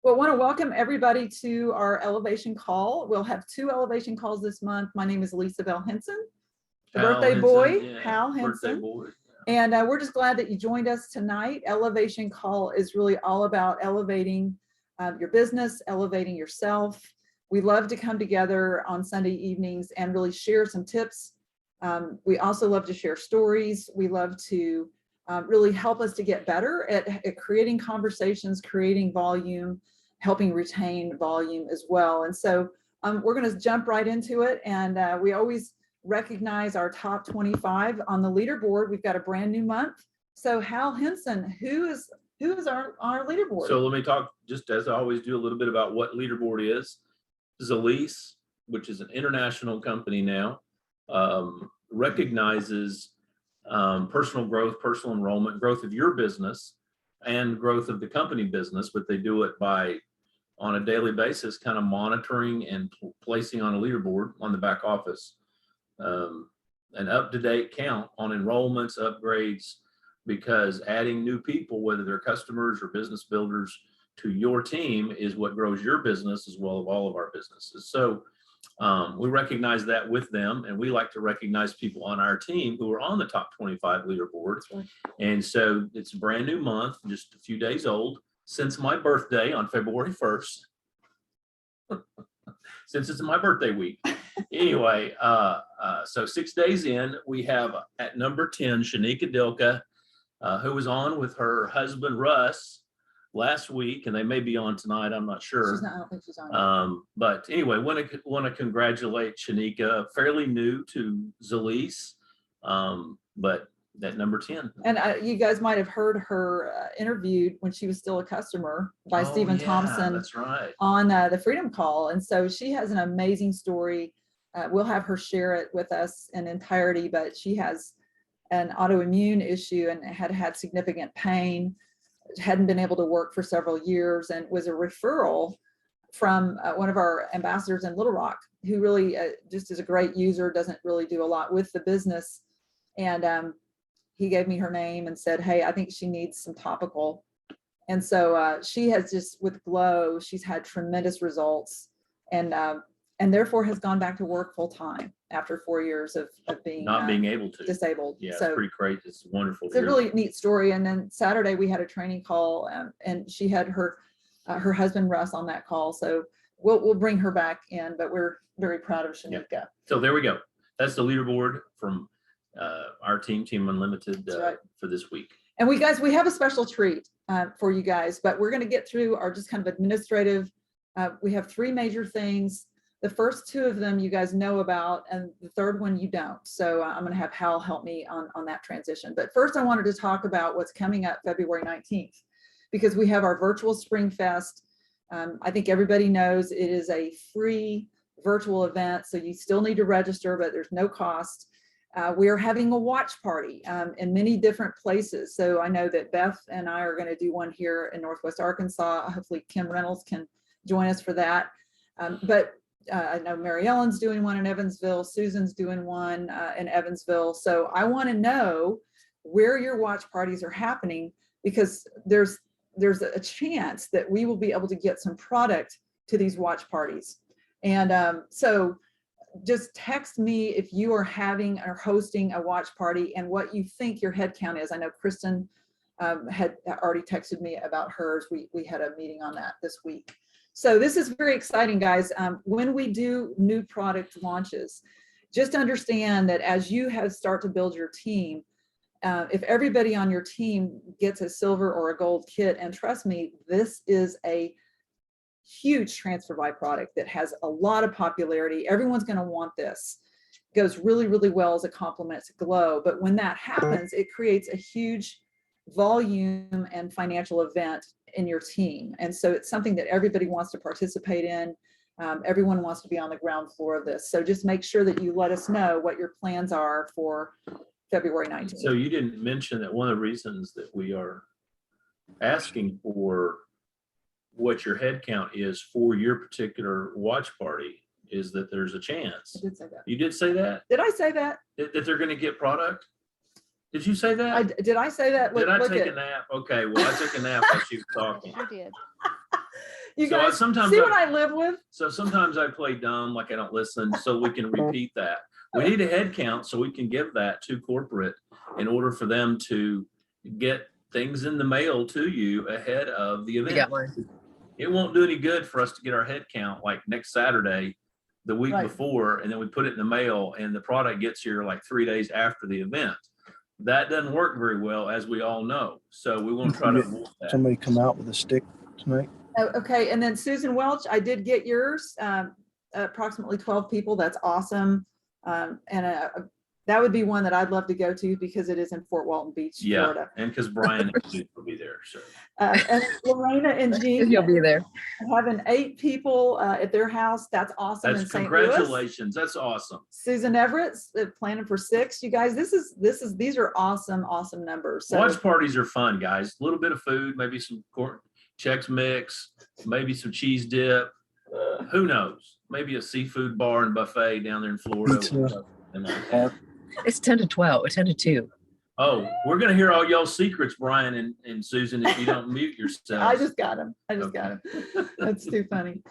Well, I want to welcome everybody to our elevation call. We'll have 2 elevation calls this month. My name is Lisa Bell Henson, the birthday boy, Hal Henson. And we're just glad that you joined us tonight. Elevation Call is really all about elevating your business, elevating yourself. We love to come together on Sunday evenings and really share some tips. We also love to share stories. We love to really help us to get better at creating conversations, creating volume, helping retain volume as well. And so we're going to jump right into it. And we always recognize our top 25 on the leaderboard. We've got a brand new month. So Hal Henson, who is our leaderboard? So let me talk, just as I always do, a little bit about what leaderboard is. Zalise, which is an international company now, recognizes personal growth, personal enrollment, growth of your business and growth of the company business, but they do it by on a daily basis, kind of monitoring and placing on a leaderboard on the back office an up-to-date count on enrollments, upgrades, because adding new people, whether they're customers or business builders, to your team is what grows your business as well as all of our businesses. So we recognize that with them, and we like to recognize people on our team who are on the top 25 leaderboard. And so it's a brand new month, just a few days old, since my birthday on February 1st. Since it's my birthday week. Anyway, so 6 days in, we have at number 10, Shanika Dilka, who was on with her husband, Russ, last week, and they may be on tonight. I'm not sure. She's not, I don't think she's on. But anyway, want to congratulate Shanika, fairly new to Zalise, but at number 10. And you guys might have heard her interviewed when she was still a customer by Stephen Thompson. That's right. On the Freedom Call. And so she has an amazing story. We'll have her share it with us in entirety, but she has an autoimmune issue and had significant pain, hadn't been able to work for several years, and was a referral from one of our ambassadors in Little Rock, who really just is a great user, doesn't really do a lot with the business. And he gave me her name and said, hey, I think she needs some topical. And so she has just, with Glow, she's had tremendous results, and therefore has gone back to work full time after 4 years of being not being able to disabled. Yeah, so it's pretty great. It's wonderful. It's a really neat story. And then Saturday we had a training call, and she had her husband Russ on that call. So we'll bring her back in, but we're very proud of Shanika. Yeah. So there we go. That's the leaderboard from our Team Unlimited for this week. And we have a special treat for you guys, but we're going to get through our just kind of administrative. We have 3 major things. The first 2 of them you guys know about, and the third one you don't. So I'm going to have Hal help me on that transition. But first I wanted to talk about what's coming up February 19th, because we have our virtual Spring Fest. I think everybody knows it is a free virtual event, so you still need to register, but there's no cost. We are having a watch party in many different places. So I know that Beth and I are going to do one here in Northwest Arkansas. Hopefully Kim Reynolds can join us for that. But I know Mary Ellen's doing one in Evansville. Susan's doing one in Evansville. So I want to know where your watch parties are happening, because there's a chance that we will be able to get some product to these watch parties. And so just text me if you are having or hosting a watch party and what you think your head count is. I know Kristen had already texted me about hers. We had a meeting on that this week. So this is very exciting, guys. When we do new product launches, just understand that as you start to build your team, if everybody on your team gets a silver or a gold kit, and trust me, this is a huge transfer by product that has a lot of popularity. Everyone's going to want this. It goes really, really well as a complement to Glow. But when that happens, it creates a huge volume and financial event in your team. And so it's something that everybody wants to participate in. Everyone wants to be on the ground floor of this. So just make sure that you let us know what your plans are for February 19th. So you didn't mention that one of the reasons that we are asking for what your head count is for your particular watch party is that there's a chance. I did say that. You did say that? Did I say that? That they're going to get product? Did you say that? Did I say that? Did I take a nap? Okay, well, I took a nap while she was talking. You did. You So guys sometimes see what I live with? So sometimes I play dumb, like I don't listen, so we can repeat that. We need a head count so we can give that to corporate in order for them to get things in the mail to you ahead of the I event. got one. It won't do any good for us to get our head count like next Saturday, the week Right. before, and then we put it in the mail and the product gets here like 3 days after the event. That doesn't work very well, as we all know. So we want to try to avoid that. Somebody come out with a stick tonight. Oh, okay, and then Susan Welch, I did get yours, approximately 12 people. That's awesome. That would be one that I'd love to go to because it is in Fort Walton Beach, Yeah, Florida. and because Brian will be there. So And Lorena and Jean You'll be there. having 8 people at their house. That's awesome. that's in St. Louis. congratulations. That's awesome. Susan Everett's planning for 6. You guys, these are awesome numbers. So Watch parties are fun, guys. A little bit of food, maybe some Chex Mix, maybe some cheese dip. Who knows? Maybe a seafood bar and buffet down there in Florida. Pizza. And It's 10 to 12. It's 10 to 2. oh, we're gonna hear all y'all's secrets, Brian and Susan, if you don't mute yourselves. I just got him. Got him. That's too funny.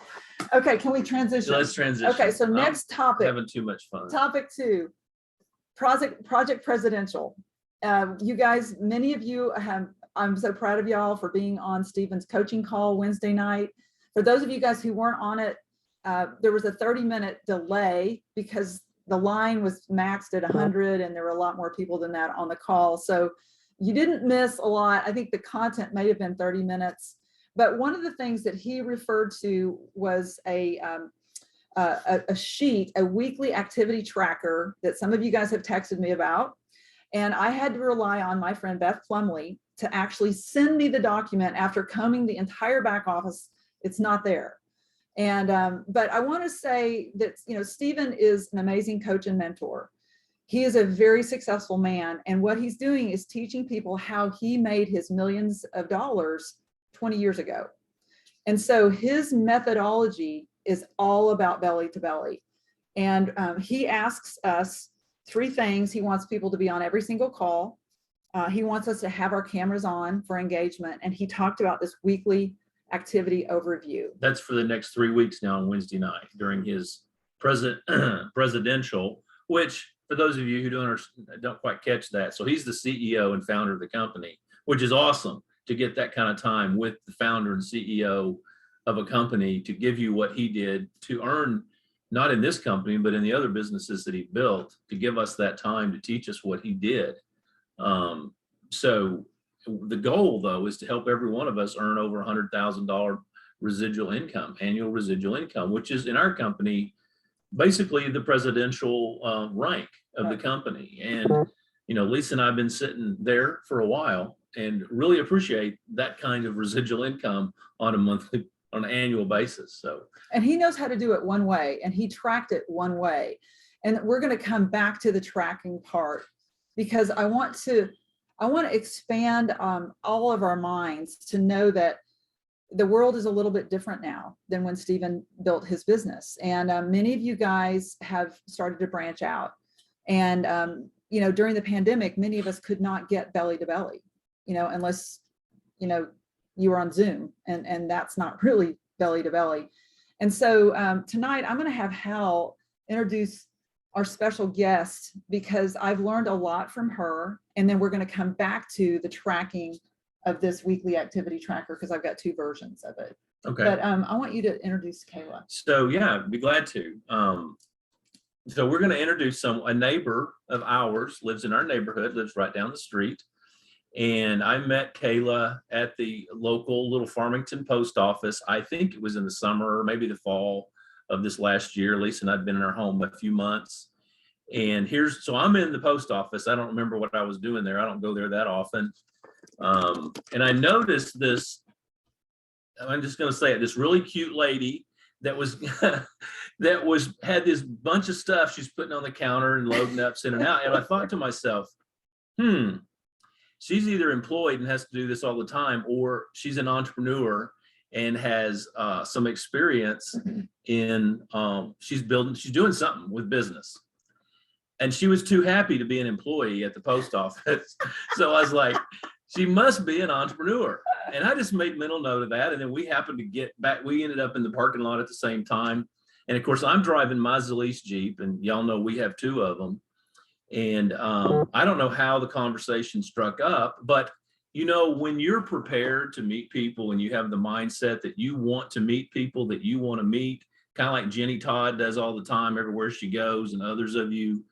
Okay, can we transition? Let's transition. Okay, so next I'm topic. having too much fun. Topic 2, Project Presidential. You guys, many of you have, I'm so proud of y'all for being on Stephen's coaching call Wednesday night. For those of you guys who weren't on it, there was a 30-minute delay because the line was maxed at 100 and there were a lot more people than that on the call. So you didn't miss a lot. I think the content may have been 30 minutes, but one of the things that he referred to was a sheet, a weekly activity tracker that some of you guys have texted me about. And I had to rely on my friend Beth Plumley to actually send me the document after combing the entire back office. It's not there. And, but I want to say that, Stephen is an amazing coach and mentor. He is a very successful man. And what he's doing is teaching people how he made his millions of dollars 20 years ago. And so his methodology is all about belly to belly. And he asks us 3 things. He wants people to be on every single call. He wants us to have our cameras on for engagement. And he talked about this weekly activity overview. That's for the next 3 weeks now on Wednesday night during his presidential, which for those of you who don't quite catch that. So he's the CEO and founder of the company, which is awesome to get that kind of time with the founder and CEO of a company to give you what he did to earn, not in this company, but in the other businesses that he built, to give us that time to teach us what he did. So the goal, though, is to help every one of us earn over $100,000 residual income, annual residual income, which is in our company, basically the presidential rank of the company. And, Lisa and I have been sitting there for a while and really appreciate that kind of residual income on an annual basis. So, and he knows how to do it one way, and he tracked it one way. And we're going to come back to the tracking part because I want to expand all of our minds to know that the world is a little bit different now than when Stephen built his business. And many of you guys have started to branch out. And, during the pandemic, many of us could not get belly to belly, unless, you were on Zoom, and that's not really belly to belly. And so tonight I'm going to have Hal introduce our special guest because I've learned a lot from her. And then we're going to come back to the tracking of this weekly activity tracker because I've got 2 versions of it. okay. But I want you to introduce Kayla. So yeah, I'd be glad to. So we're going to introduce a neighbor of ours, lives in our neighborhood, lives right down the street. And I met Kayla at the local little Farmington post office. I think it was in the summer or maybe the fall of this last year. Lisa and I'd been in our home a few months. And so I'm in the post office. I don't remember what I was doing there. I don't go there that often. And I noticed this, I'm just going to say it, this really cute lady that was had this bunch of stuff she's putting on the counter and loading up, sending out. And I thought to myself, she's either employed and has to do this all the time, or she's an entrepreneur and has some experience in she's doing something with business. And she was too happy to be an employee at the post office. So I was like, She must be an entrepreneur. And I just made mental note of that. And then we happened to get back. We ended up in the parking lot at the same time. And of course, I'm driving my Zalise Jeep, and y'all know we have two of them. And I don't know how the conversation struck up, but when you're prepared to meet people and you have the mindset that you want to meet people that you want to meet, kind of like Jenny Todd does all the time everywhere she goes, and others of you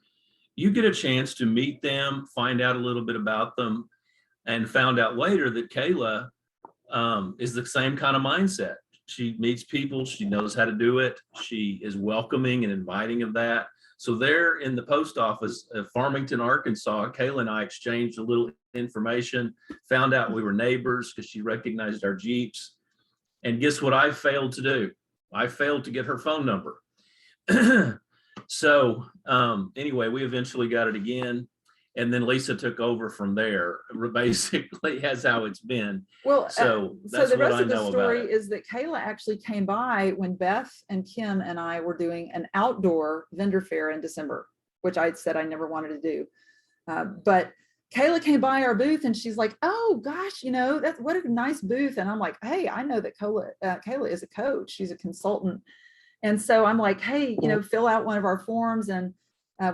get a chance to meet them, find out a little bit about them, and found out later that Kayla is the same kind of mindset. She meets people, she knows how to do it, she is welcoming and inviting of that. So there in the post office of Farmington, Arkansas, Kayla and I exchanged a little information, found out we were neighbors because she recognized our Jeeps. And guess what I failed to do? I failed to get her phone number. So anyway, we eventually got it again. And then Lisa took over from there. Basically, that's how it's been. Well, so that's the what rest I of the know story about it. is that Kayla actually came by when Beth and Kim and I were doing an outdoor vendor fair in December, which I said I never wanted to do. But Kayla came by our booth and she's like, "Oh gosh, that's what a nice booth." And I'm like, "Hey, I know that Kayla is a coach. She's a consultant." And so I'm like, "Hey, fill out one of our forms." And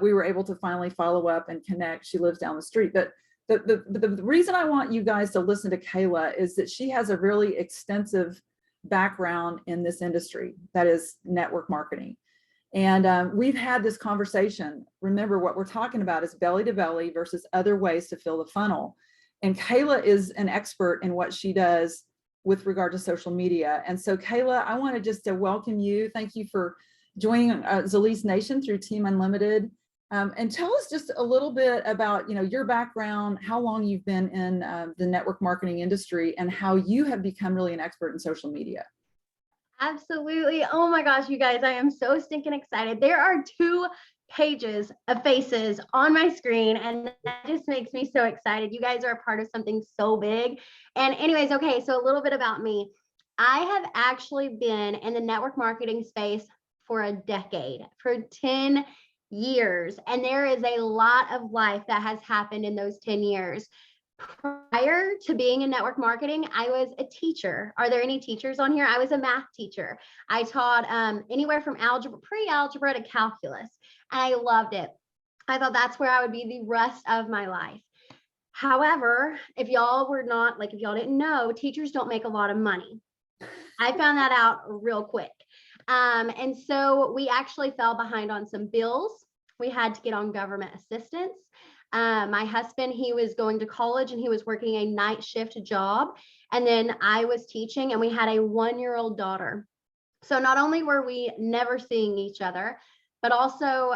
we were able to finally follow up and connect. She lives down the street. But the reason I want you guys to listen to Kayla is that she has a really extensive background in this industry, that is network marketing. And we've had this conversation. Remember, what we're talking about is belly to belly versus other ways to fill the funnel. And Kayla is an expert in what she does with regard to social media. And so Kayla, I wanted just to welcome you. Thank you for joining Zalise Nation through Team Unlimited. And tell us just a little bit about your background, how long you've been in the network marketing industry, and how you have become really an expert in social media. Absolutely. Oh my gosh, you guys, I am so stinking excited. There are 2 pages of faces on my screen, and that just makes me so excited. You guys are a part of something so big. And anyways, okay, so a little bit about me. I have actually been in the network marketing space for a decade, for 10 years. And there is a lot of life that has happened in those 10 years. Prior to being in network marketing, I was a teacher. Are there any teachers on here? I was a math teacher. I taught anywhere from algebra, pre-algebra to calculus, and I loved it. I thought that's where I would be the rest of my life. However, if y'all didn't know, teachers don't make a lot of money. I found that out real quick. And so we actually fell behind on some bills. We had to get on government assistance. My husband, he was going to college and he was working a night shift job. And then I was teaching, and we had a 1-year-old daughter. So not only were we never seeing each other, but also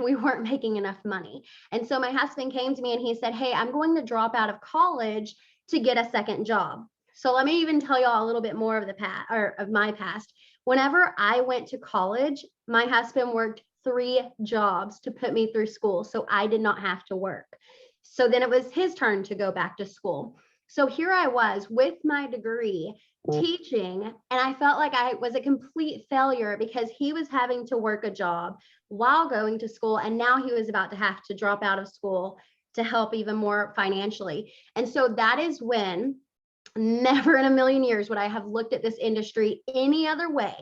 we weren't making enough money. And so my husband came to me and he said, "Hey, I'm going to drop out of college to get a second job." So let me even tell y'all a little bit more of the past, or of my past. Whenever I went to college, my husband worked 3 jobs to put me through school, so I did not have to work. So then it was his turn to go back to school. So here I was with my degree teaching, and I felt like I was a complete failure because he was having to work a job while going to school, and now he was about to have to drop out of school to help even more financially. And so that is when, never in a million years would I have looked at this industry any other way.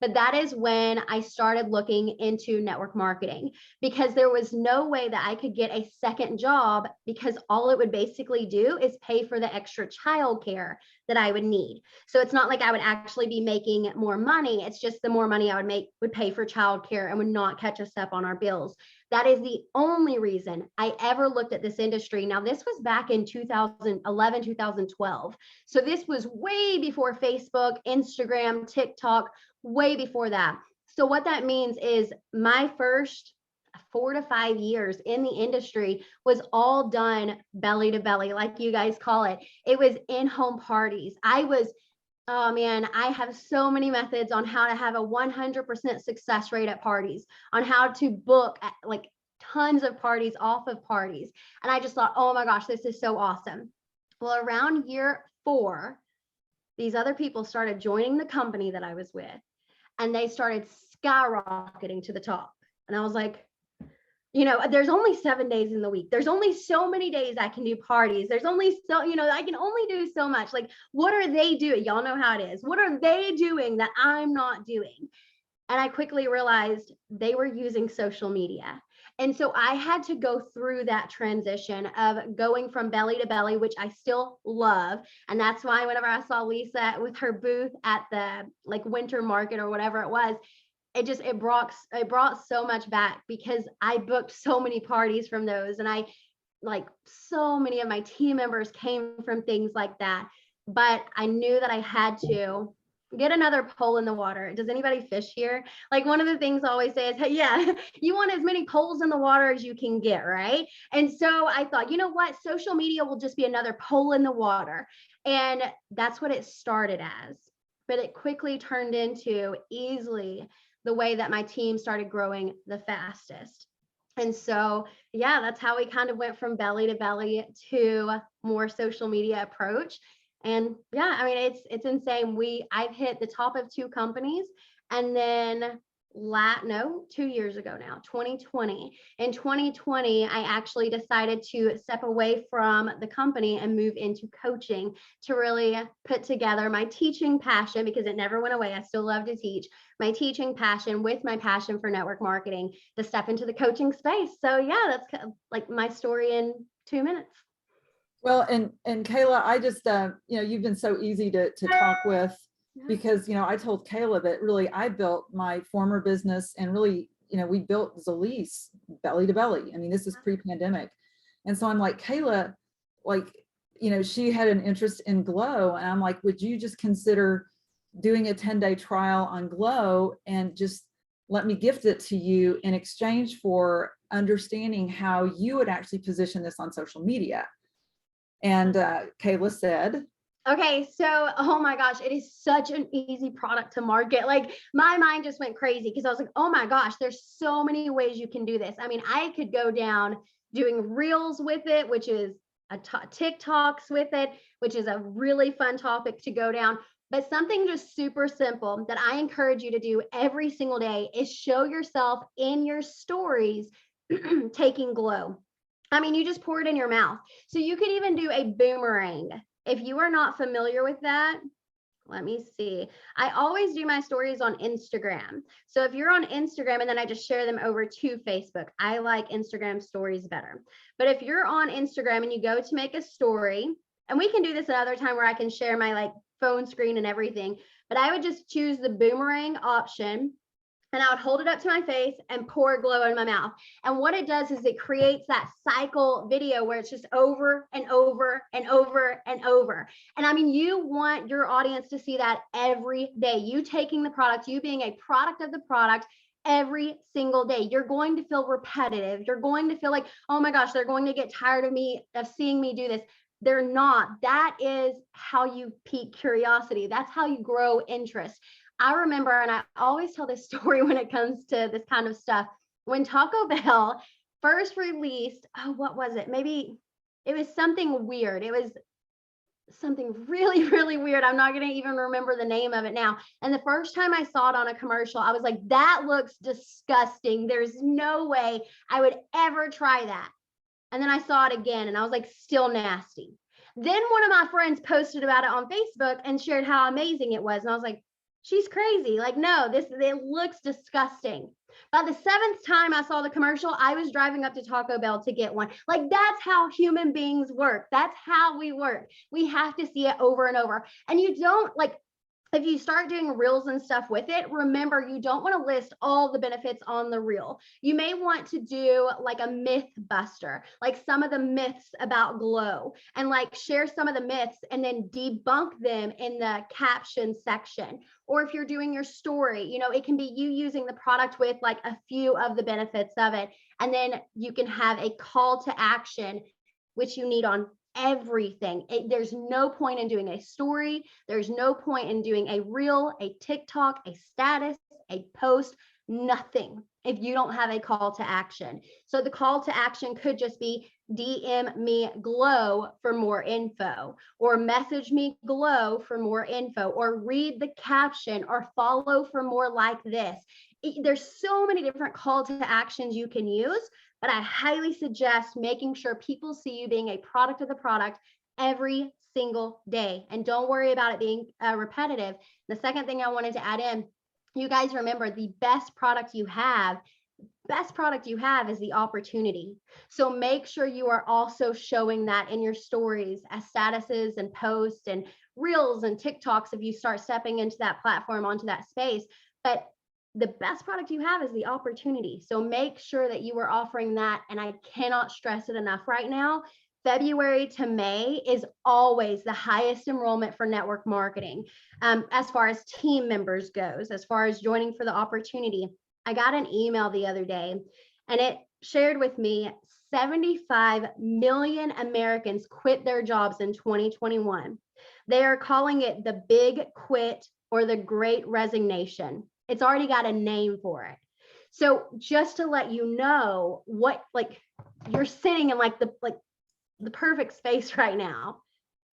But that is when I started looking into network marketing, because there was no way that I could get a second job, because all it would basically do is pay for the extra childcare that I would need. So it's not like I would actually be making more money. It's just the more money I would make would pay for childcare and would not catch us up on our bills. That is the only reason I ever looked at this industry. Now, this was back in 2011, 2012. So this was way before Facebook, Instagram, TikTok, way before that. So what that means is my first 4 to 5 years in the industry was all done belly to belly, like you guys call it. It was in-home parties. Oh man, I have so many methods on how to have a 100% success rate at parties, on how to book like tons of parties off of parties. And I just thought, oh my gosh, this is so awesome. Well, around year 4, these other people started joining the company that I was with, and they started skyrocketing to the top. And I was like, there's only 7 days in the week. There's only so many days I can do parties. There's only I can only do so much. Like, what are they doing? Y'all know how it is. What are they doing that I'm not doing? And I quickly realized they were using social media. And so I had to go through that transition of going from belly to belly, which I still love. And that's why whenever I saw Lisa with her booth at the winter market or whatever it was, it brought so much back, because I booked so many parties from those, and so many of my team members came from things like that. But I knew that I had to get another pole in the water. Does anybody fish here? Like, one of the things I always say is, hey, yeah, you want as many poles in the water as you can get, right? And so I thought, you know what, social media will just be another pole in the water. And that's what it started as. But it quickly turned into easily the way that my team started growing the fastest. And so, yeah, that's how we kind of went from belly to belly to more social media approach. And yeah, I mean, it's insane. I've hit the top of 2 companies, and then 2 years ago now, 2020. In 2020, I actually decided to step away from the company and move into coaching to really put together my teaching passion, because it never went away. I still love to teach. My teaching passion with my passion for network marketing to step into the coaching space. So yeah, that's kind of like my story in 2 minutes. Well, and Kayla, I just, you've been so easy to talk with, because, I told Kayla that really I built my former business, and really, we built Zalise belly to belly. I mean, this is pre-pandemic. And so I'm like, Kayla, she had an interest in Glow. And I'm like, would you just consider doing a 10-day trial on Glow and just let me gift it to you in exchange for understanding how you would actually position this on social media? And Kayla said, okay, so, oh my gosh, it is such an easy product to market. Like, my mind just went crazy, because I was like, oh my gosh, there's so many ways you can do this. I mean, I could go down doing reels with it, which is TikToks with it, which is a really fun topic to go down. But something just super simple that I encourage you to do every single day is show yourself in your stories taking Glow. I mean, you just pour it in your mouth. So you could even do a boomerang. If you are not familiar with that, let me see. I always do my stories on Instagram. So if you're on Instagram, and then I just share them over to Facebook, I like Instagram stories better. But if you're on Instagram and you go to make a story, and we can do this another time where I can share my phone screen and everything, but I would just choose the boomerang option, and I would hold it up to my face and pour Glow in my mouth. And what it does is it creates that cycle video where it's just over and over and over and over. And I mean, you want your audience to see that every day. You taking the product, you being a product of the product every single day. You're going to feel repetitive. You're going to feel like, oh my gosh, they're going to get tired of seeing me do this. They're not. That is how you pique curiosity. That's how you grow interest. I remember, and I always tell this story when it comes to this kind of stuff, when Taco Bell first released, what was it? Maybe it was something weird. It was something really, really weird. I'm not going to even remember the name of it now. And the first time I saw it on a commercial, I was like, that looks disgusting. There's no way I would ever try that. And then I saw it again, and I was like, still nasty. Then one of my friends posted about it on Facebook and shared how amazing it was. And I was like, she's crazy. Like, no, it looks disgusting. By the 7th time I saw the commercial, I was driving up to Taco Bell to get one. Like, that's how human beings work. That's how we work. We have to see it over and over. And you don't if you start doing reels and stuff with it, remember, you don't want to list all the benefits on the reel. You may want to do a myth buster, some of the myths about Glow, and share some of the myths and then debunk them in the caption section. Or if you're doing your story, it can be you using the product with a few of the benefits of it. And then you can have a call to action, which you need on everything. There's no point in doing a story. There's no point in doing a reel, a TikTok, a status, a post. nothing if you don't have a call to action. So the call to action could just be DM me Glow for more info, or message me Glow for more info, or read the caption, or follow for more like this. There's so many different call to actions you can use, but I highly suggest making sure people see you being a product of the product every single day. And don't worry about it being repetitive. The second thing I wanted to add in, you guys remember, the best product you have is the opportunity. So make sure you are also showing that in your stories as statuses and posts and reels and TikToks if you start stepping into that platform, onto that space. But the best product you have is the opportunity. So make sure that you are offering that. And I cannot stress it enough right now. February to May is always the highest enrollment for network marketing. As far as team members goes, as far as joining for the opportunity, I got an email the other day and it shared with me 75 million Americans quit their jobs in 2021. They are calling it the big quit or the great resignation. It's already got a name for it. So just to let you know what, like, you're sitting in the perfect space right now.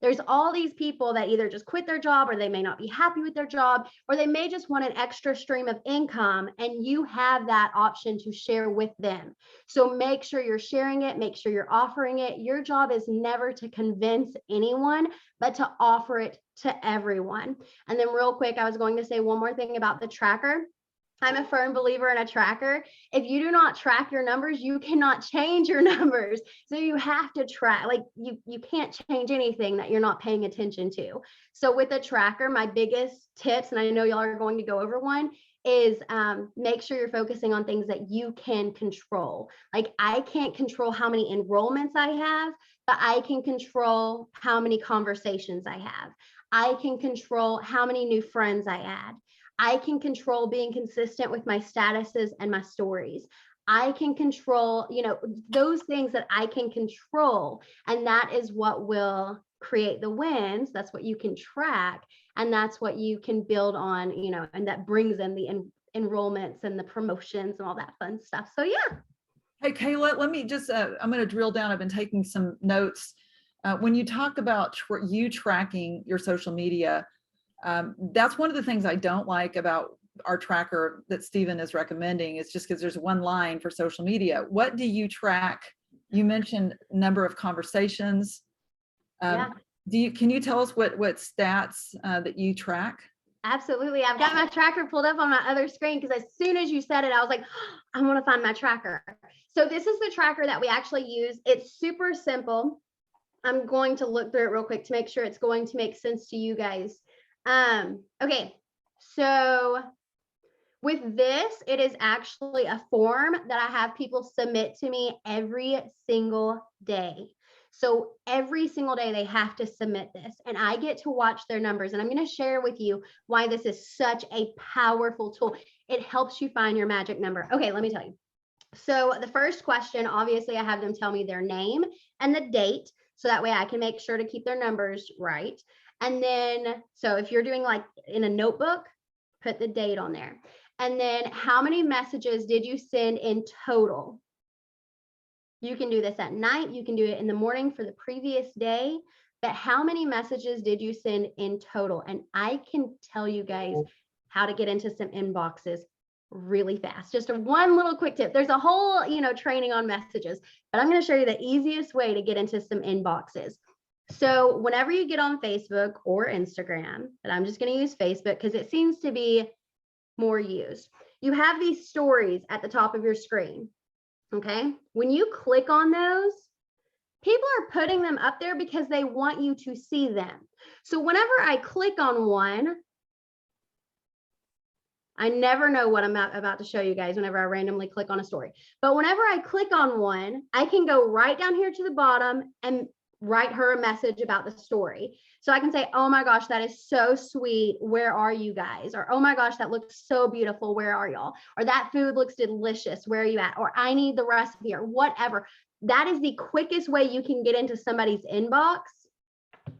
There's all these people that either just quit their job, or they may not be happy with their job, or they may just want an extra stream of income, and you have that option to share with them. So make sure you're sharing it, make sure you're offering it. Your job is never to convince anyone, but to offer it to everyone. And then real quick, I was going to say one more thing about the tracker. I'm a firm believer in a tracker. If you do not track your numbers, you cannot change your numbers. So you have to track, like you can't change anything that you're not paying attention to. So with a tracker, my biggest tips, and I know y'all are going to go over one, is make sure you're focusing on things that you can control. Like, I can't control how many enrollments I have, but I can control how many conversations I have. I can control how many new friends I add. I can control being consistent with my statuses and my stories. I can control, those things that I can control. And that is what will create the wins. That's what you can track. And that's what you can build on, and that brings in the enrollments and the promotions and all that fun stuff. So yeah. Hey, Kayla, let me just, I'm going to drill down. I've been taking some notes. When you talk about you tracking your social media, that's one of the things I don't like about our tracker that Stephen is recommending, is just because there's one line for social media. What do you track? You mentioned number of conversations. Yeah. Can you tell us what stats that you track? Absolutely. I've got my tracker pulled up on my other screen because as soon as you said it, I was like, oh, I want to find my tracker. So this is the tracker that we actually use. It's super simple. I'm going to look through it real quick to make sure it's going to make sense to you guys. Okay, so with this, it is actually a form that I have people submit to me every single day. So every single day they have to submit this, and I get to watch their numbers. And I'm going to share with you why this is such a powerful tool. It helps you find your magic number. Okay, let me tell you. So the first question, obviously, I have them tell me their name and the date, so that way I can make sure to keep their numbers right. And then, so if you're doing like in a notebook, put the date on there. And then how many messages did you send in total? You can do this at night. You can do it in the morning for the previous day. But how many messages did you send in total? And I can tell you guys how to get into some inboxes really fast. Just one little quick tip. There's a whole, training on messages, but I'm going to show you the easiest way to get into some inboxes. So whenever you get on Facebook or Instagram, but I'm just going to use Facebook because it seems to be more used. You have these stories at the top of your screen. Okay. When you click on those, people are putting them up there because they want you to see them. So whenever I click on one, I never know what I'm about to show you guys whenever I randomly click on a story. But whenever I click on one, I can go right down here to the bottom and write her a message about the story. So I can say, oh my gosh, that is so sweet. Where are you guys? Or, oh my gosh, that looks so beautiful. Where are y'all? Or that food looks delicious. Where are you at? Or I need the recipe, or whatever. That is the quickest way you can get into somebody's inbox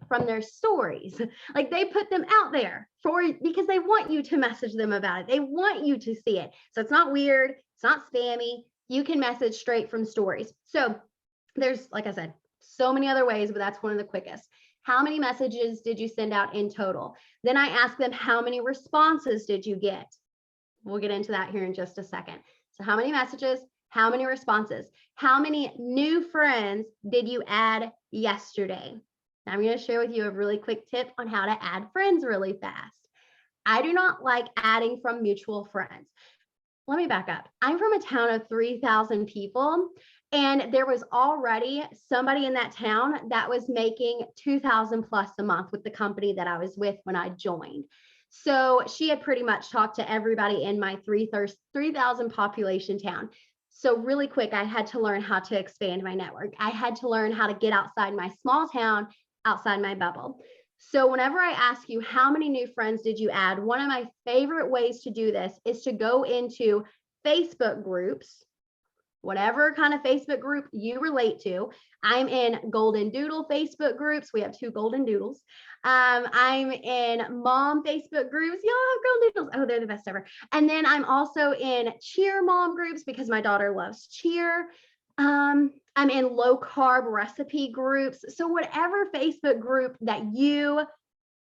from their stories. Like they put them out there because they want you to message them about it. They want you to see it. So it's not weird. It's not spammy. You can message straight from stories. So there's, like I said, so many other ways, but that's one of the quickest. How many messages did you send out in total? Then I ask them, how many responses did you get? We'll get into that here in just a second. So how many messages? How many responses? How many new friends did you add yesterday? Now I'm going to share with you a really quick tip on how to add friends really fast. I do not like adding from mutual friends. Let me back up. I'm from a town of 3,000 people, and there was already somebody in that town that was making 2,000 plus a month with the company that I was with when I joined. So she had pretty much talked to everybody in my 3,000 population town. So really quick, I had to learn how to expand my network. I had to learn how to get outside my small town, outside my bubble. So whenever I ask you, how many new friends did you add? One of my favorite ways to do this is to go into Facebook groups, whatever kind of Facebook group you relate to. I'm in Golden Doodle Facebook groups. We have 2 Golden Doodles. I'm in mom Facebook groups. Yeah, Golden Doodles. Oh, they're the best ever. And then I'm also in cheer mom groups because my daughter loves cheer. I'm in low carb recipe groups. So whatever Facebook group that you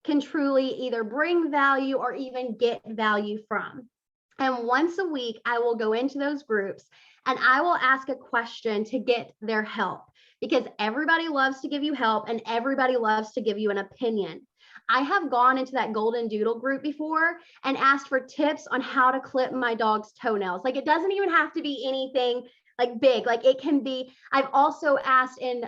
can truly either bring value or even get value from. And once a week, I will go into those groups and I will ask a question to get their help, because everybody loves to give you help and everybody loves to give you an opinion. I have gone into that Golden Doodle group before and asked for tips on how to clip my dog's toenails. Like it doesn't even have to be anything like big, like it can be. I've also asked in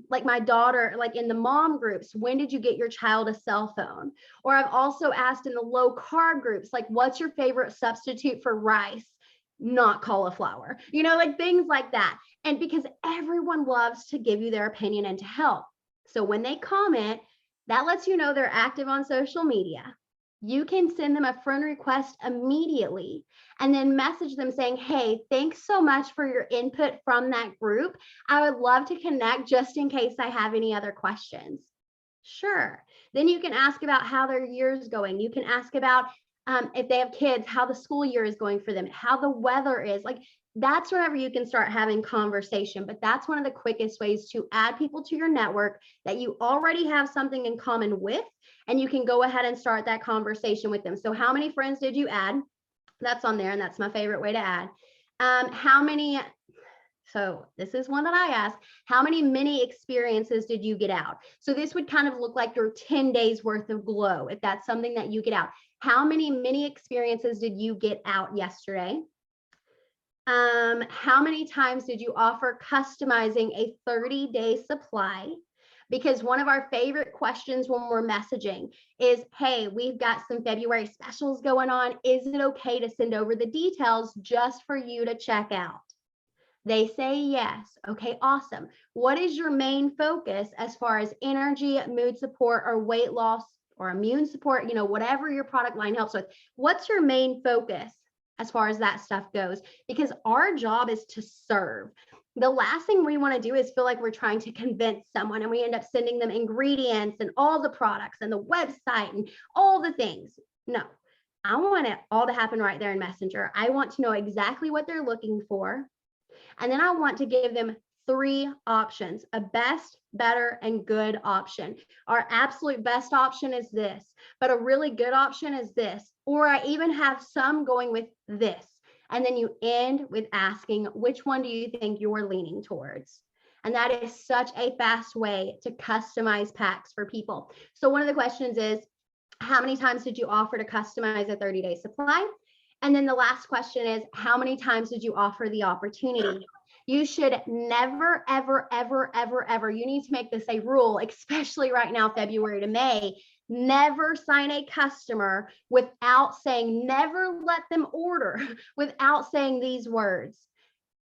like my daughter, like in the mom groups, when did you get your child a cell phone? Or I've also asked in the low carb groups, like what's your favorite substitute for rice? Not cauliflower, like things like that. And because everyone loves to give you their opinion and to help. So when they comment, that lets you know they're active on social media. You can send them a friend request immediately and then message them saying, hey, thanks so much for your input from that group. I would love to connect just in case I have any other questions. Sure. Then you can ask about how their year is going. You can ask about if they have kids, how the school year is going for them, how the weather is. Like that's whenever you can start having conversation. But that's one of the quickest ways to add people to your network that you already have something in common with, and you can go ahead and start that conversation with them. So how many friends did you add? That's on there, and that's my favorite way to add. So this is one that I ask, how many mini experiences did you get out? So this would kind of look like your 10 days worth of glow, if that's something that you get out. How many mini experiences did you get out yesterday? How many times did you offer customizing a 30-day supply? Because one of our favorite questions when we're messaging is, hey, we've got some February specials going on. Is it okay to send over the details just for you to check out? They say yes. Okay, awesome. What is your main focus as far as energy, mood support, or weight loss, or immune support, whatever your product line helps with? What's your main focus as far as that stuff goes? Because our job is to serve. The last thing we want to do is feel like we're trying to convince someone and we end up sending them ingredients and all the products and the website and all the things. No, I want it all to happen right there in Messenger. I want to know exactly what they're looking for. And then I want to give them 3 options: a best, better, and good option. Our absolute best option is this, but a really good option is this. Or I even have some going with this. And then you end with asking, which one do you think you're leaning towards? And that is such a fast way to customize packs for people. So one of the questions is, how many times did you offer to customize a 30-day supply? And then the last question is, how many times did you offer the opportunity? You should never, ever, ever, ever, ever, you need to make this a rule, especially right now, February to May, never sign a customer without saying, never let them order without saying these words.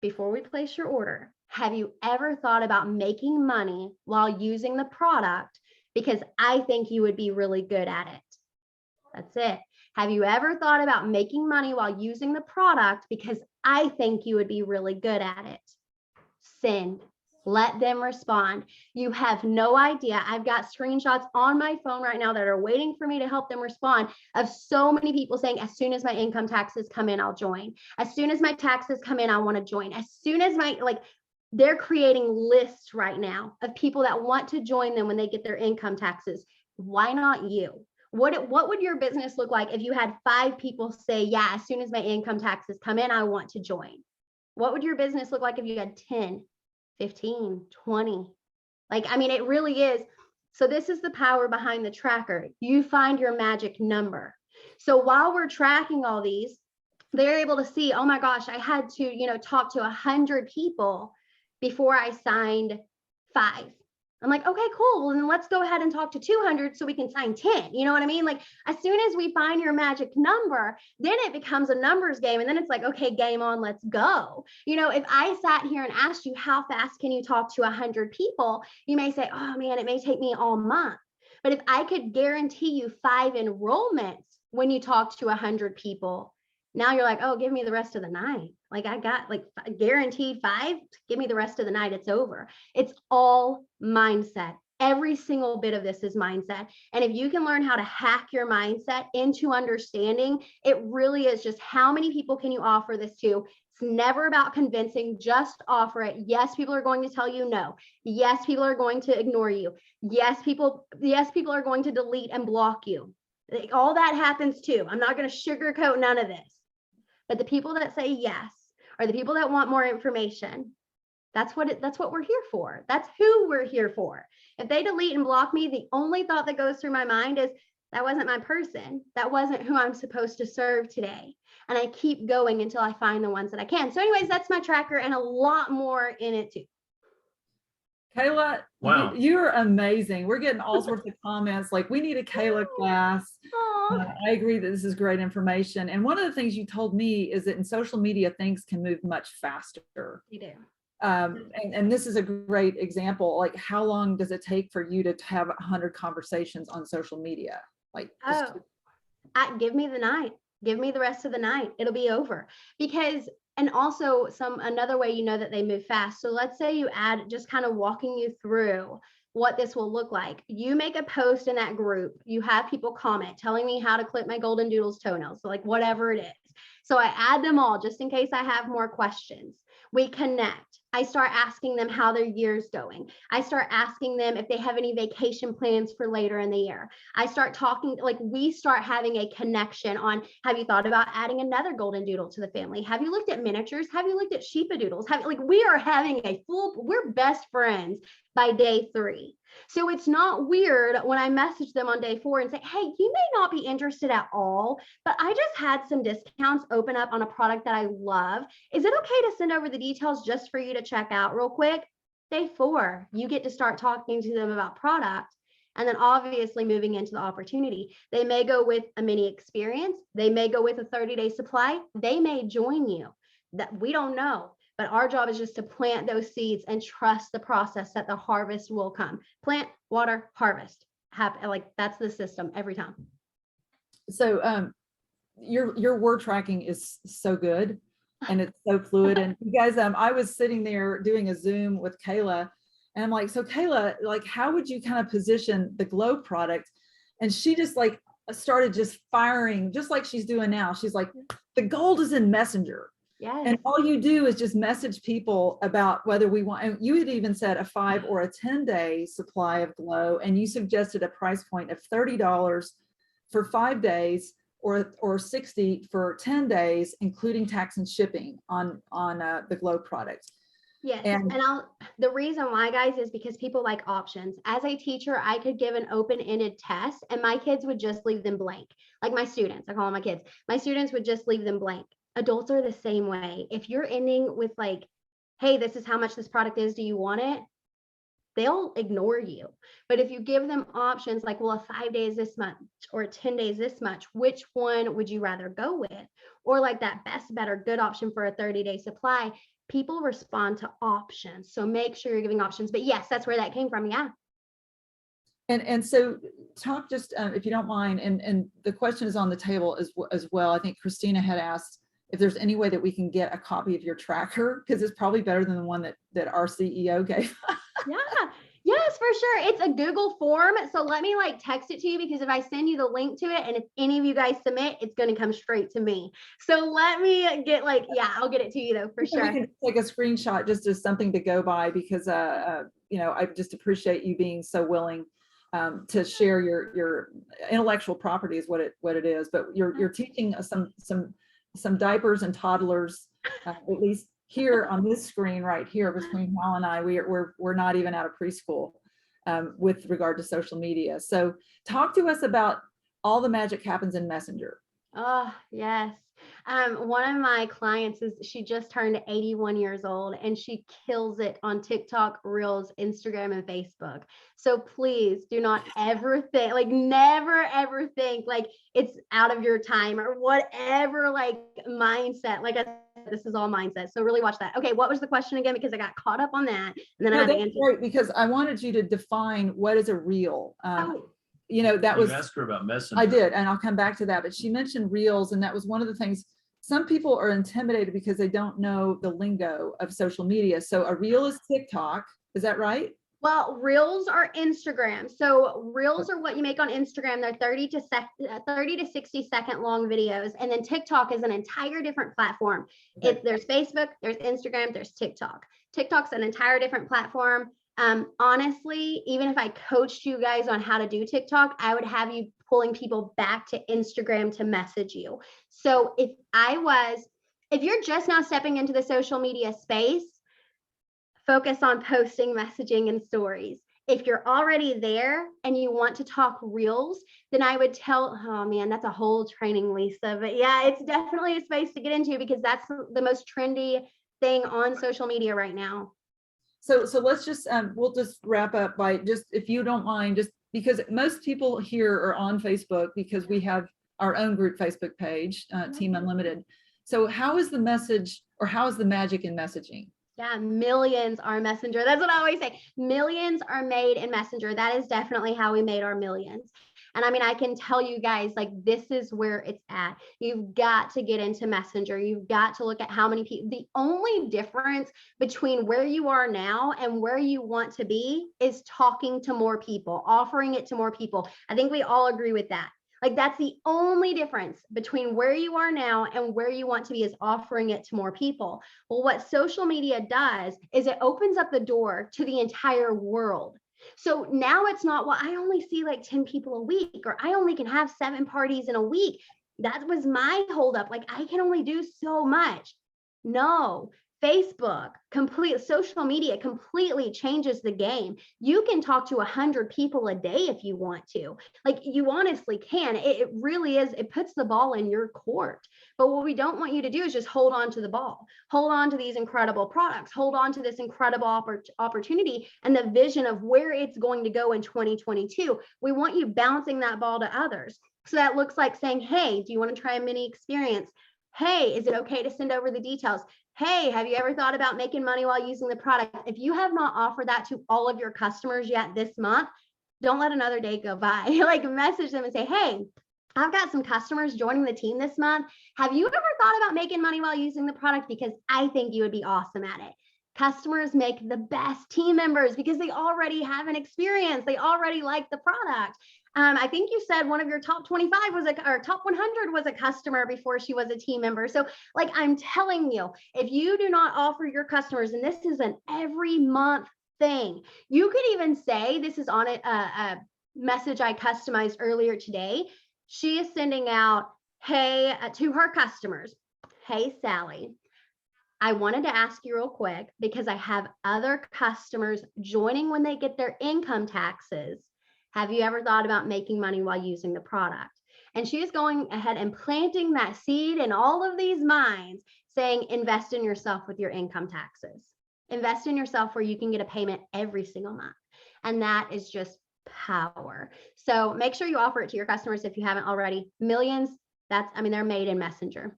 Before we place your order, have you ever thought about making money while using the product? Because I think you would be really good at it. That's it. Have you ever thought about making money while using the product? Because I think you would be really good at it. Send. Let them respond. You have no idea. I've got screenshots on my phone right now that are waiting for me to help them respond of so many people saying, as soon as my income taxes come in, I'll join. As soon as my taxes come in, I want to join. As soon as they're creating lists right now of people that want to join them when they get their income taxes. Why not you? What would your business look like if you had 5 people say, yeah, as soon as my income taxes come in, I want to join? What would your business look like if you had 10, 15, 20? It really is. So this is the power behind the tracker. You find your magic number. So while we're tracking all these, they're able to see, oh my gosh, I had to, talk to 100 people before I signed 5. I'm like, okay, cool. Well, then let's go ahead and talk to 200 so we can sign 10. You know what I mean? As soon as we find your magic number, then it becomes a numbers game. And then it's like, okay, game on, let's go. If I sat here and asked you, how fast can you talk to 100 people? You may say, oh man, it may take me all month. But if I could guarantee you 5 enrollments when you talk to 100 people, now you're like, oh, give me the rest of the night. I got guaranteed 5, give me the rest of the night. It's over. It's all mindset. Every single bit of this is mindset. And if you can learn how to hack your mindset into understanding, it really is just how many people can you offer this to? It's never about convincing, just offer it. Yes, people are going to tell you no. Yes, people are going to ignore you. Yes, people are going to delete and block you. All that happens too. I'm not going to sugarcoat none of this. But the people that say yes, or the people that want more information, that's what we're here for. That's who we're here for. If they delete and block me, the only thought that goes through my mind is, that wasn't my person. That wasn't who I'm supposed to serve today. And I keep going until I find the ones that I can. So anyways, that's my tracker, and a lot more in it too. Kayla, Wow. you're amazing. We're getting all sorts of comments like, we need a Kayla class. I agree that this is great information. And one of the things you told me is that in social media, things can move much faster. You do. And this is a great example. How long does it take for you to have 100 conversations on social media? Give me the night. Give me the rest of the night. It'll be over. And also another way that they move fast. So let's say you add, just kind of walking you through what this will look like. You make a post in that group. You have people comment telling me how to clip my golden doodles toenails. So whatever it is. So I add them all just in case I have more questions. We connect. I start asking them how their year's going. I start asking them if they have any vacation plans for later in the year. I start talking, we start having a connection on, have you thought about adding another golden doodle to the family? Have you looked at miniatures? Have you looked at sheepadoodles? We are having we're best friends by day 3. So it's not weird when I message them on day 4 and say, hey, you may not be interested at all, but I just had some discounts open up on a product that I love. Is it okay to send over the details just for you to check out real quick? Day 4, you get to start talking to them about product, and then obviously moving into the opportunity. They may go with a mini experience. They may go with a 30-day supply. They may join you. That we don't know. But our job is just to plant those seeds and trust the process that the harvest will come. Plant, water, harvest. That's the system every time. So your word tracking is so good, and it's so fluid. And you guys, I was sitting there doing a Zoom with Kayla, and I'm like, so Kayla, how would you kind of position the Glow product? And she just started just firing, just like she's doing now. She's like, the gold is in Messenger. Yes. And all you do is just message people about whether we want, and you had even said a 5 or a 10-day supply of Glow, and you suggested a price point of $30 for 5 days or $60 for 10 days, including tax and shipping on the Glow product. Yes. And the reason why, guys, is because people like options. As a teacher, I could give an open-ended test and my kids would just leave them blank. Like my students, I call them my kids. My students would just leave them blank. Adults are the same way. If you're ending with hey, this is how much this product is, do you want it? They'll ignore you. But if you give them options well, a 5 days this much or 10 days this much, which one would you rather go with? Or that best, better, good option for a 30-day supply, people respond to options. So make sure you're giving options. But yes, that's where that came from. Yeah. And so talk just, if you don't mind, and the question is on the table as well. I think Christina had asked, if there's any way that we can get a copy of your tracker, because it's probably better than the one that our CEO gave. Yeah. Yes, for sure. It's a Google form. So let me like text it to you, because if I send you the link to it and if any of you guys submit, it's going to come straight to me. So let me get like, yeah, I'll get it to you though, for We sure. can take a screenshot just as something to go by, because you know, I just appreciate you being so willing to share your intellectual property is what it is. But you're teaching us some diapers and toddlers, at least here on this screen right here between Hal and I. We're not even out of preschool with regard to social media. So talk to us about all the magic happens in Messenger. Oh, yes. One of my clients she just turned 81 years old and she kills it on TikTok, Reels, Instagram, and Facebook. So please do not ever think, like never ever think like it's out of your time or whatever, like mindset. Like I said, this is all mindset. So really watch that. Okay, what was the question again? Because I got caught up on that and then I had to answer. Great, because I wanted you to define what is a reel. You know, that You was, asked her about Messenger. I did, and I'll come back to that, but she mentioned reels, and that was one of the things. Some people are intimidated because they don't know the lingo of social media. So a reel is TikTok, is that right? Well, reels are Instagram. So reels are what you make on Instagram. They're 30 to 60 second long videos. And then TikTok is an entire different platform. Okay. There's Facebook, there's Instagram, there's TikTok. TikTok's an entire different platform. Honestly, even if I coached you guys on how to do TikTok, I would have you pulling people back to Instagram to message you. So if you're just now stepping into the social media space, focus on posting, messaging, and stories. If you're already there and you want to talk reels, then I would oh man, that's a whole training, Lisa. But yeah, it's definitely a space to get into because that's the most trendy thing on social media right now. So let's just, we'll just wrap up by just, if you don't mind, just because most people here are on Facebook because we have our own group Facebook page, Team Unlimited. So how is the message, or how is the magic in messaging? Yeah, millions are Messenger. That's what I always say. Millions are made in Messenger. That is definitely how we made our millions. And I mean, I can tell you guys, like, this is where it's at. You've got to get into Messenger. You've got to look at how many people. The only difference between where you are now and where you want to be is talking to more people, offering it to more people. I think we all agree with that. Like, that's the only difference between where you are now and where you want to be, is offering it to more people. Well, what social media does is it opens up the door to the entire world. So now it's not, well, I only see like 10 people a week, or I only can have 7 parties in a week. That was my holdup. Like, I can only do so much. No. Facebook, social media completely changes the game. You can talk to 100 people a day if you want to. Like, you honestly can. It really is. It puts the ball in your court. But what we don't want you to do is just hold on to the ball, hold on to these incredible products, hold on to this incredible opportunity and the vision of where it's going to go in 2022. We want you bouncing that ball to others. So that looks like saying, hey, do you want to try a mini experience? Hey, is it okay to send over the details? Hey, have you ever thought about making money while using the product? If you have not offered that to all of your customers yet this month, don't let another day go by. Like, message them and say, hey, I've got some customers joining the team this month. Have you ever thought about making money while using the product? Because I think you would be awesome at it. Customers make the best team members because they already have an experience. They already like the product. I think you said one of your top 25 or top 100 was a customer before she was a team member. So, like, I'm telling you, if you do not offer your customers, and this is an every month thing, you could even say, this is on a message I customized earlier today. She is sending out, hey, to her customers, hey, Sally, I wanted to ask you real quick because I have other customers joining when they get their income taxes. Have you ever thought about making money while using the product? And she is going ahead and planting that seed in all of these minds, saying, invest in yourself with your income taxes. Invest in yourself where you can get a payment every single month. And that is just power. So make sure you offer it to your customers if you haven't already. Millions, they're made in Messenger.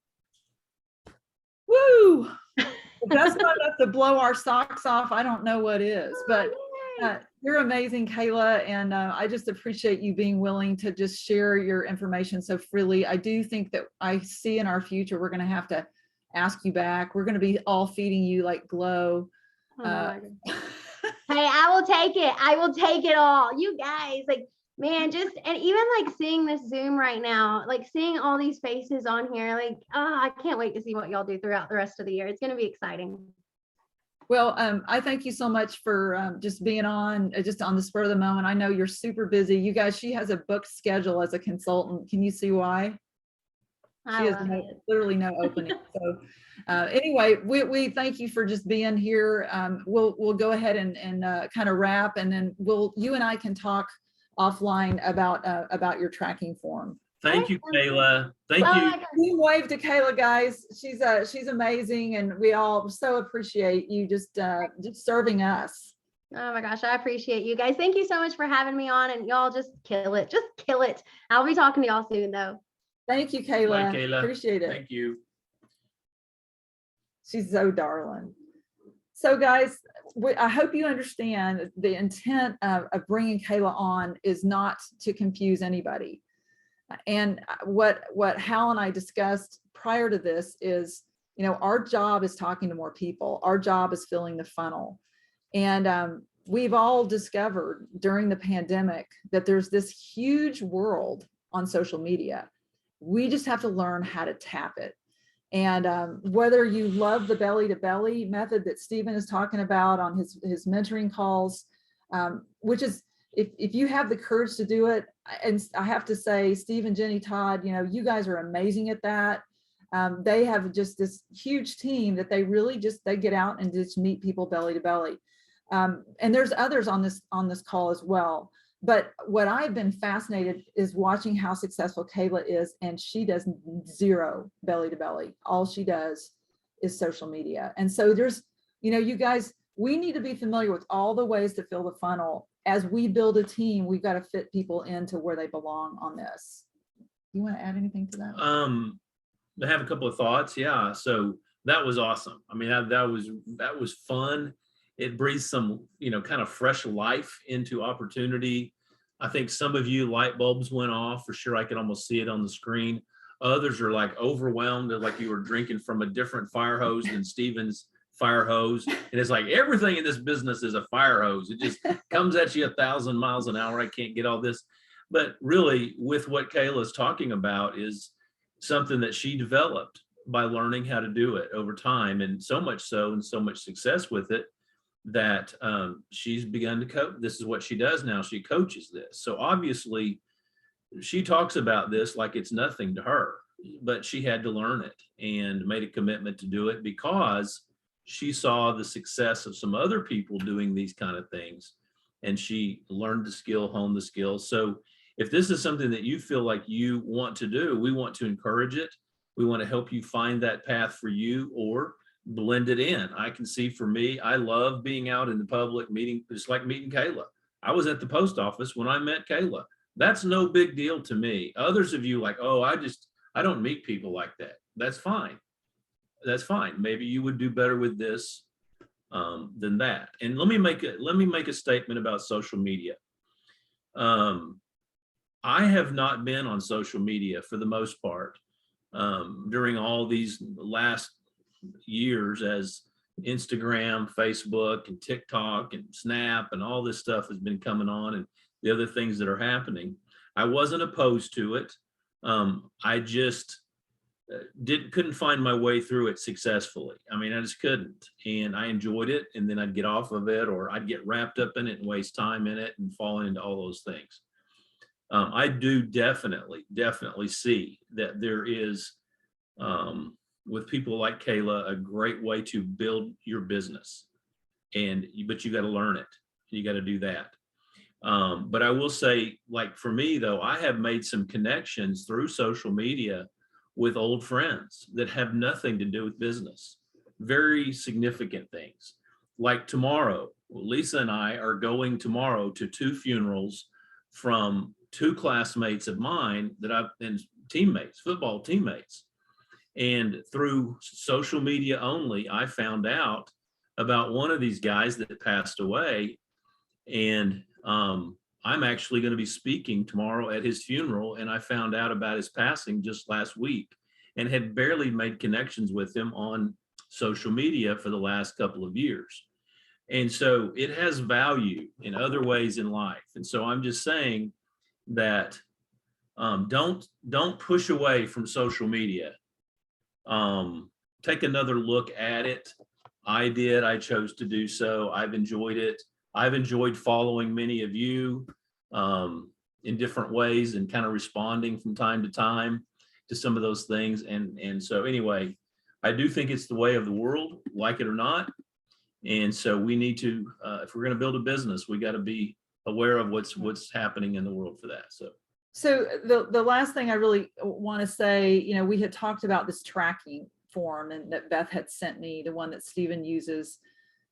Woo! If that's not enough to blow our socks off, I don't know what is. But you're amazing, Kayla, and I just appreciate you being willing to just share your information so freely. I do think that I see in our future we're going to have to ask you back. We're going to be all feeding you like glow. Oh my God. Hey, I will take it. I will take it all. You guys, like, man, just, and even like seeing this Zoom right now, like seeing all these faces on here, like, oh, I can't wait to see what y'all do throughout the rest of the year. It's going to be exciting. Well, I thank you so much for just being on, just on the spur of the moment. I know you're super busy. You guys, she has a booked schedule as a consultant. Can you see why? She has literally no opening. So anyway, we thank you for just being here. We'll go ahead and kind of wrap, and then you and I can talk offline about your tracking form. Thank you, Kayla. Thank you. Team wave to Kayla, guys. She's amazing, and we all so appreciate you just serving us. Oh my gosh, I appreciate you guys. Thank you so much for having me on, and y'all just kill it. Just kill it. I'll be talking to y'all soon, though. Thank you, Kayla. Bye, Kayla. Appreciate it. Thank you. She's so darling. So guys, I hope you understand the intent of bringing Kayla on is not to confuse anybody. And what Hal and I discussed prior to this is, our job is talking to more people. Our job is filling the funnel. And we've all discovered during the pandemic that there's this huge world on social media. We just have to learn how to tap it. And whether you love the belly to belly method that Stephen is talking about on his mentoring calls, which is, if you have the courage to do it, and I have to say, Stephen, Jenny, Todd, you guys are amazing at that. They have just this huge team that they really they get out and just meet people belly to belly. And there's others on this call as well. But what I've been fascinated is watching how successful Kayla is, and she does zero belly to belly. All she does is social media. And so there's, you guys, we need to be familiar with all the ways to fill the funnel. As we build a team, we've got to fit people into where they belong on this. You want to add anything to that? I have a couple of thoughts. Yeah. So that was awesome. I mean, that was fun. It breathes some, kind of fresh life into opportunity. I think some of you light bulbs went off for sure. I could almost see it on the screen. Others are like overwhelmed, like you were drinking from a different fire hose than Stephen's fire hose. And it's like everything in this business is a fire hose. It just comes at you 1,000 miles an hour. I can't get all this. But really, with what Kayla is talking about is something that she developed by learning how to do it over time, and so much so, and so much success with it, that she's begun to coach. This is what she does now. She coaches this. So obviously she talks about this like it's nothing to her, but she had to learn it and made a commitment to do it because she saw the success of some other people doing these kind of things, and she learned the skill, honed the skills. So if this is something that you feel like you want to do, we want to encourage it. We want to help you find that path for you, or blend it in. I can see, for me, I love being out in the public meeting, just like meeting Kayla. I was at the post office when I met Kayla. That's no big deal to me. Others of you like, oh, I don't meet people like that. That's fine. That's fine. Maybe you would do better with this than that. And let me make a statement about social media. I have not been on social media for the most part during all these last years, as Instagram, Facebook, and TikTok, and Snap, and all this stuff has been coming on, and the other things that are happening. I wasn't opposed to it. I just couldn't find my way through it successfully. I mean, I just couldn't, and I enjoyed it, and then I'd get off of it, or I'd get wrapped up in it and waste time in it and fall into all those things. I do definitely see that there is, with people like Kayla, a great way to build your business, but you got to learn it. You got to do that. But I will say, like for me though, I have made some connections through social media with old friends that have nothing to do with business. Very significant things. Like tomorrow, Lisa and I are going tomorrow to 2 funerals from 2 classmates of mine and teammates, football teammates. And through social media only, I found out about one of these guys that passed away. And I'm actually going to be speaking tomorrow at his funeral. And I found out about his passing just last week. and had barely made connections with them on social media for the last couple of years. And so it has value in other ways in life. And so I'm just saying that don't push away from social media. Take another look at it. I chose to do so. I've enjoyed it. I've enjoyed following many of you in different ways and kind of responding from time to time to some of those things. And so anyway, I do think it's the way of the world, like it or not. And so we need to, if we're going to build a business, we got to be aware of what's happening in the world for that. So the last thing I really want to say, you know, we had talked about this tracking form and that Beth had sent me, the one that Stephen uses.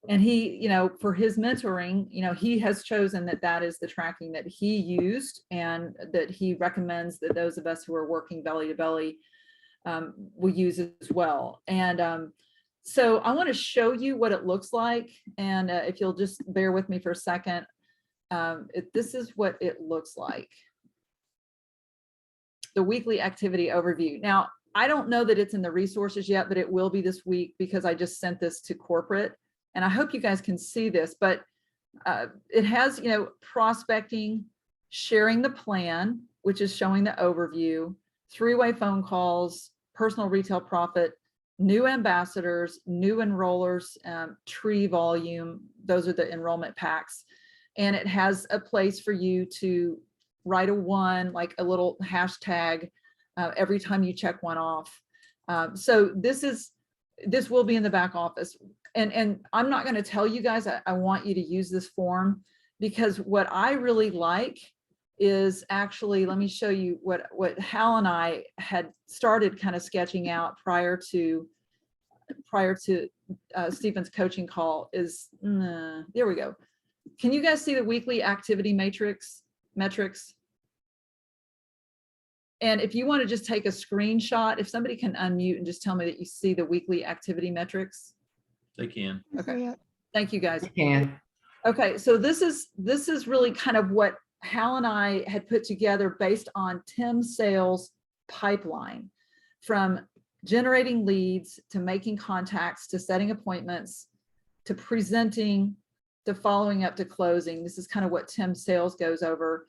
And he, you know, for his mentoring, you know, he has chosen that is the tracking that he used, and that he recommends that those of us who are working belly to belly will use as well. And so I want to show you what it looks like. And if you'll just bear with me for a second, this is what it looks like. The weekly activity overview. Now, I don't know that it's in the resources yet, but it will be this week because I just sent this to corporate. And I hope you guys can see this, but it has, you know, prospecting, sharing the plan, which is showing the overview, three-way phone calls, personal retail profit, new ambassadors, new enrollers, tree volume. Those are the enrollment packs. And it has a place for you to write a one, like a little hashtag every time you check one off. So this will be in the back office. And I'm not going to tell you guys, I want you to use this form, because what I really like is actually, let me show you what Hal and I had started kind of sketching out prior to Stephen's coaching call is, there we go. Can you guys see the weekly activity metrics? And if you want to just take a screenshot, if somebody can unmute and just tell me that you see the weekly activity metrics. They can. Okay. Thank you guys. Can. Okay, so this is really kind of what Hal and I had put together based on Tim's sales pipeline, from generating leads to making contacts to setting appointments to presenting to following up to closing. This is kind of what Tim's sales goes over.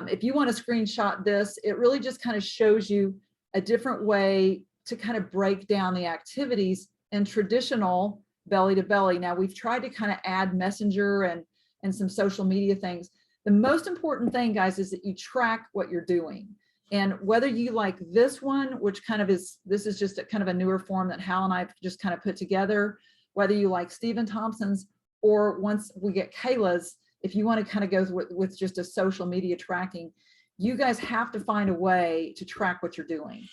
If you want to screenshot this, it really just kind of shows you a different way to kind of break down the activities in traditional belly to belly. Now we've tried to kind of add messenger and some social media things. The most important thing, guys, is that you track what you're doing. And whether you like this one, which kind of this is just a kind of a newer form that Hal and I just kind of put together, whether you like Stephen Thompson's, or once we get Kayla's, if you want to kind of go with just a social media tracking, you guys have to find a way to track what you're doing.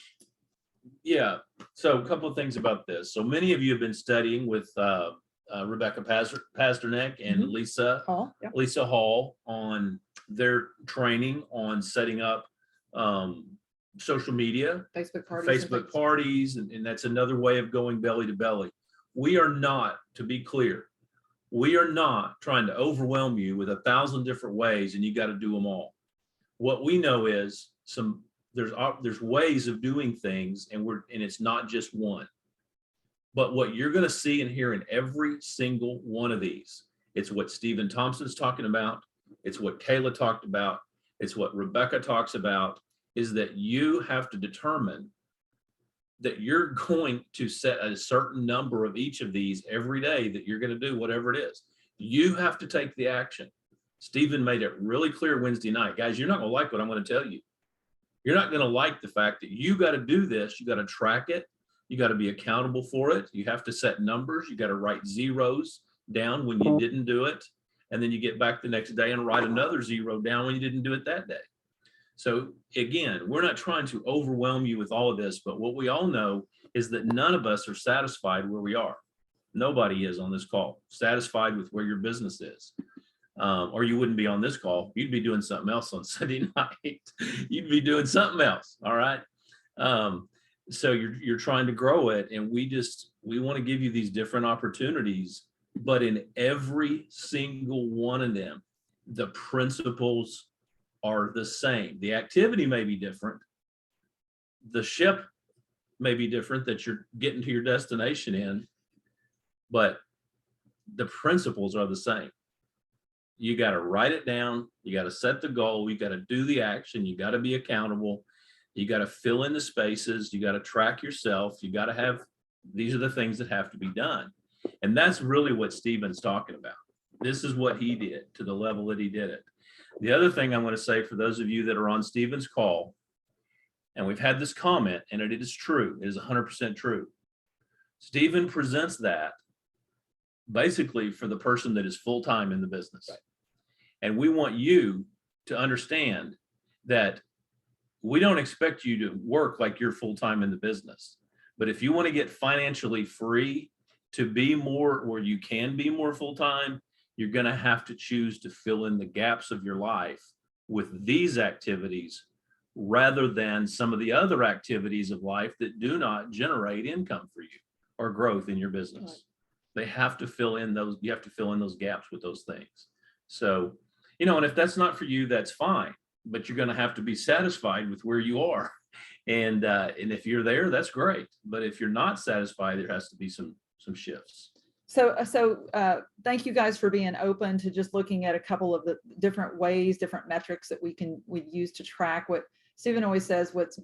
Yeah. So a couple of things about this. So many of you have been studying with Rebecca Pasternak and Lisa Hall on their training on setting up social media, Facebook parties, and that's another way of going belly to belly. We are not, to be clear, we are not trying to overwhelm you with 1,000 different ways and you got to do them all. What we know is there's ways of doing things, and it's not just one. But what you're going to see and hear in every single one of these, it's what Stephen Thompson's talking about, it's what Kayla talked about, it's what Rebecca talks about, is that you have to determine that you're going to set a certain number of each of these every day, that you're going to do whatever it is. You have to take the action. Stephen made it really clear Wednesday night. Guys, you're not going to like what I'm going to tell you. You're not going to like the fact that you got to do this. You got to track it. You got to be accountable for it. You have to set numbers. You got to write zeros down when you didn't do it. And then you get back the next day and write another zero down when you didn't do it that day. So again, we're not trying to overwhelm you with all of this, but what we all know is that none of us are satisfied where we are. Nobody is on this call satisfied with where your business is. Or you wouldn't be on this call. You'd be doing something else on Sunday night. You'd be doing something else. All right. So you're trying to grow it. And we want to give you these different opportunities, but in every single one of them, the principles are the same. The activity may be different. The ship may be different that you're getting to your destination in, but the principles are the same. You got to write it down. You got to set the goal. You got to do the action. You got to be accountable. You got to fill in the spaces. You got to track yourself. You got to have, these are the things that have to be done. And that's really what Stephen's talking about. This is what he did to the level that he did it. The other thing I'm going to say for those of you that are on Stephen's call, and we've had this comment, and it is true, it is 100% true. Stephen presents that basically for the person that is full-time in the business. Right. And we want you to understand that we don't expect you to work like you're full-time in the business. But if you want to get financially free to be more, or you can be more full-time, you're going to have to choose to fill in the gaps of your life with these activities rather than some of the other activities of life that do not generate income for you or growth in your business. Right. They have to fill in those, you have to fill in those gaps with those things. So, you know, and if that's not for you, that's fine, but you're going to have to be satisfied with where you are. And if you're there, that's great. But if you're not satisfied, there has to be some shifts. So thank you guys for being open to just looking at a couple of the different ways, different metrics that we use to track. What Stephen always says, what's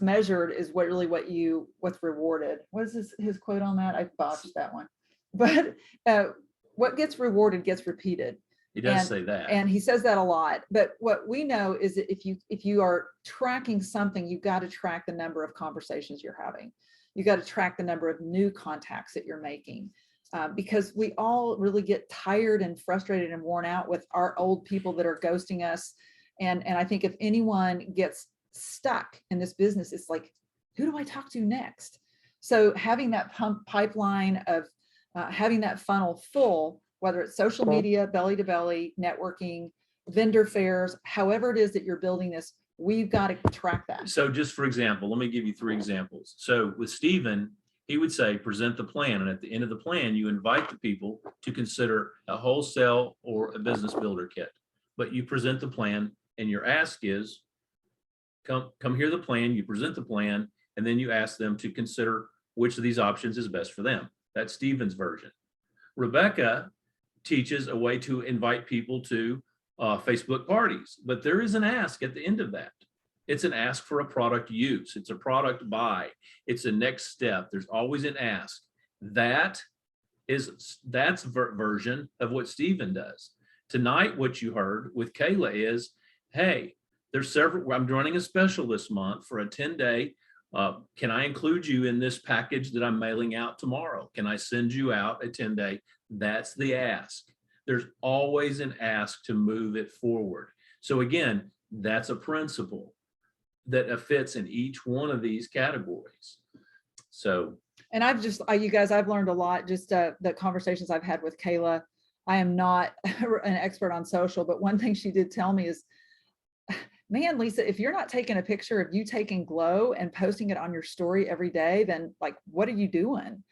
measured is what's rewarded. What is his quote on that? I botched that one. But what gets rewarded gets repeated. He does say that. And he says that a lot. But what we know is that if you are tracking something, you've got to track the number of conversations you're having. You got to track the number of new contacts that you're making, because we all really get tired and frustrated and worn out with our old people that are ghosting us. And I think if anyone gets stuck in this business, it's like, who do I talk to next? So having that pipeline of having that funnel full, whether it's social media, belly to belly, networking, vendor fairs, however it is that you're building this, we've got to track that. So just for example, let me give you 3 examples. So with Stephen, he would say, present the plan. And at the end of the plan, you invite the people to consider a wholesale or a business builder kit. But you present the plan and your ask is, come hear the plan, you present the plan, and then you ask them to consider which of these options is best for them. That's Stephen's version. Rebecca teaches a way to invite people to Facebook parties, but there is an ask at the end of that. It's an ask for a product use. It's a product buy. It's a next step. There's always an ask. That's version of what Stephen does. Tonight, what you heard with Kayla is, hey, there's several, I'm running a special this month for a 10-day. Can I include you in this package that I'm mailing out tomorrow? Can I send you out a 10-day? That's the ask. There's always an ask to move it forward. So again, that's a principle that fits in each one of these categories. So, and you guys, I've learned a lot, just the conversations I've had with Kayla. I am not an expert on social, but one thing she did tell me is, man, Lisa, if you're not taking a picture of you taking glow and posting it on your story every day, then like, what are you doing?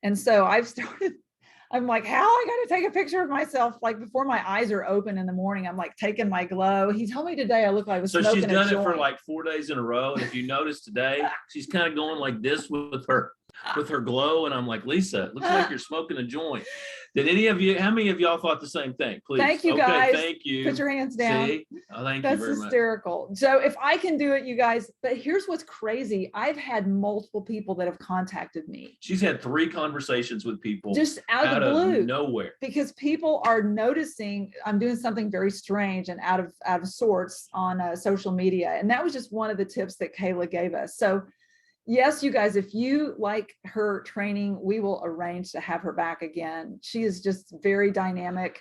And so I'm like, how I got to take a picture of myself, like before my eyes are open in the morning, I'm like taking my glow. He told me today I look like I was smoking a joint. So she's done it for like 4 days in a row. And if you notice today, she's kind of going like this with her glow. And I'm like, Lisa, it looks like you're smoking a joint. Did any of you, how many of y'all thought the same thing? Please. Thank you, guys. Thank you. Put your hands down. See? Oh, thank That's you very much. hysterical. So if I can do it, you guys, but here's what's crazy. I've had multiple people that have contacted me. She's had 3 conversations with people just out of the blue, nowhere, because people are noticing I'm doing something very strange and out of sorts on social media. And that was just one of the tips that Kayla gave us. So yes, you guys, if you like her training, we will arrange to have her back again. She is just very dynamic.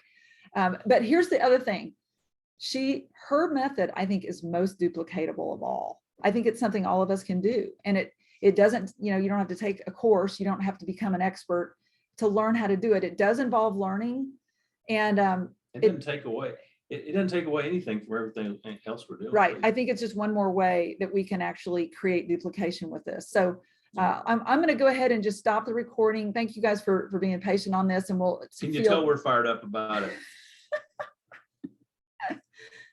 But here's the other thing. Her method, I think, is most duplicatable of all. I think it's something all of us can do. And it doesn't, you don't have to take a course. You don't have to become an expert to learn how to do it. It does involve learning. And it doesn't take away. It doesn't take away anything from everything else we're doing. Right. I think it's just one more way that we can actually create duplication with this. So I'm going to go ahead and just stop the recording. Thank you guys for being patient on this, and we'll. Can you tell we're fired up about it?